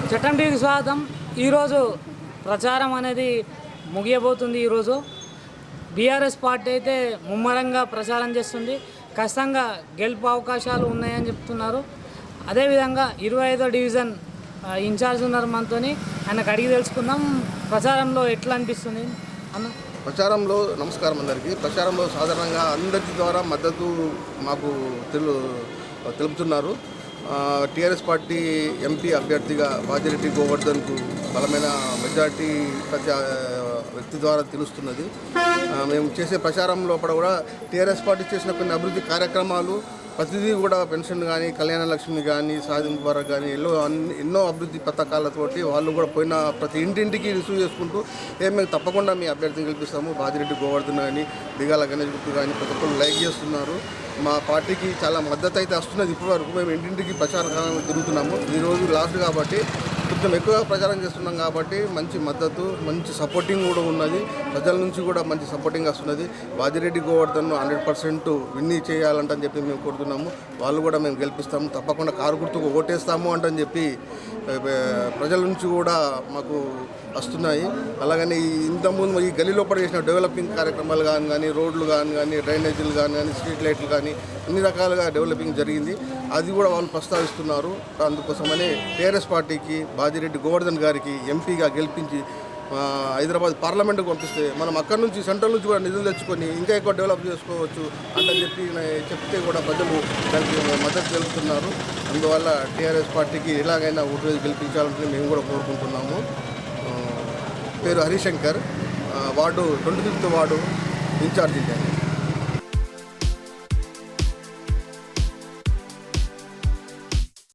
చట్టం టీవీకి స్వాగతం. ఈరోజు ప్రచారం అనేది ముగియబోతుంది. ఈరోజు బీఆర్ఎస్ పార్టీ అయితే ముమ్మరంగా ప్రచారం చేస్తుంది. ఖచ్చితంగా గెలుపు అవకాశాలు ఉన్నాయని చెప్తున్నారు. అదేవిధంగా 25వ డివిజన్ ఇన్ఛార్జ్ ఉన్నారు మనతోని, ఆయనకు అడిగి తెలుసుకుందాం ప్రచారంలో ఎట్లా అనిపిస్తుంది అన్న. ప్రచారంలో నమస్కారం అందరికీ. ప్రచారంలో సాధారణంగా అందరి ద్వారా మద్దతు మాకు తెలుపుతున్నారు. టీఆర్ఎస్ పార్టీ ఎంపీ అభ్యర్థిగా బాజిరెడ్డి గోవర్ధన్కు బలమైన మెజార్టీ వ్యక్తి ద్వారా తెలుస్తున్నది. మేము చేసే ప్రచారం లోపల కూడా టీఆర్ఎస్ పార్టీ చేసిన కొన్ని అభివృద్ధి కార్యక్రమాలు ప్రతిదీ కూడా పెన్షన్ కానీ, కళ్యాణ లక్ష్మి కానీ, సాధింపు వరకు కానీ ఎన్నో అభివృద్ధి పథకాలతోటి వాళ్ళు కూడా పోయిన ప్రతి ఇంటింటికి రిసీవ్ చేసుకుంటూ మేము తప్పకుండా మీ అభ్యర్థిని గెలిపిస్తాము, బాజిరెడ్డి గోవర్ధన్ కానీ, దిగాల గణేష్ గుర్తు కానీ ప్రతి ఒక్కరు లైక్ చేస్తున్నారు. మా పార్టీకి చాలా మద్దతు అయితే వస్తున్నది. ఇప్పటివరకు మేము ఇంటింటికి ప్రచారం తిరుగుతున్నాము. ఈరోజు లాస్ట్ కాబట్టి కొంచెం ఎక్కువగా ప్రచారం చేస్తున్నాం కాబట్టి మంచి మద్దతు, మంచి సపోర్టింగ్ కూడా ఉన్నది. ప్రజల నుంచి కూడా మంచి సపోర్టింగ్ వస్తున్నది. బాజిరెడ్డి గోవర్ధన్ 100% విన్ని చేయాలంటని చెప్పి మేము కోరుతున్నాము. వాళ్ళు కూడా మేము గెలిపిస్తాము, తప్పకుండా కారు గుర్తుకు ఓటేస్తాము అంటని చెప్పి ప్రజల నుంచి కూడా మాకు వస్తున్నాయి. అలాగని ఇంతకుముందు ఈ గల్లీ లోపల చేసిన డెవలపింగ్ కార్యక్రమాలు కానీ రోడ్లు కానీ డ్రైనేజీలు కానీ స్ట్రీట్ లైట్లు కానీ అన్ని రకాలుగా డెవలపింగ్ జరిగింది. అది కూడా వాళ్ళు ప్రస్తావిస్తున్నారు. అందుకోసమని టీఆర్ఎస్ పార్టీకి బాజిరెడ్డి గోవర్ధన్ గారికి ఎంపీగా గెలిపించి హైదరాబాద్ పార్లమెంట్కి పంపిస్తే మనం అక్కడి నుంచి సెంట్రల్ నుంచి కూడా నిధులు తెచ్చుకొని ఇంకా ఎక్కువ డెవలప్ చేసుకోవచ్చు అంటని చెప్తే కూడా ప్రజలు దానికి మద్దతు తెలుపుతున్నారు. అందువల్ల టీఆర్ఎస్ పార్టీకి ఎలాగైనా ఓటు వేసి గెలిపించాలని మేము కూడా కోరుకుంటున్నాము. పేరు హరిశంకర్, వార్డు 25వ వార్డు ఇన్ఛార్జి.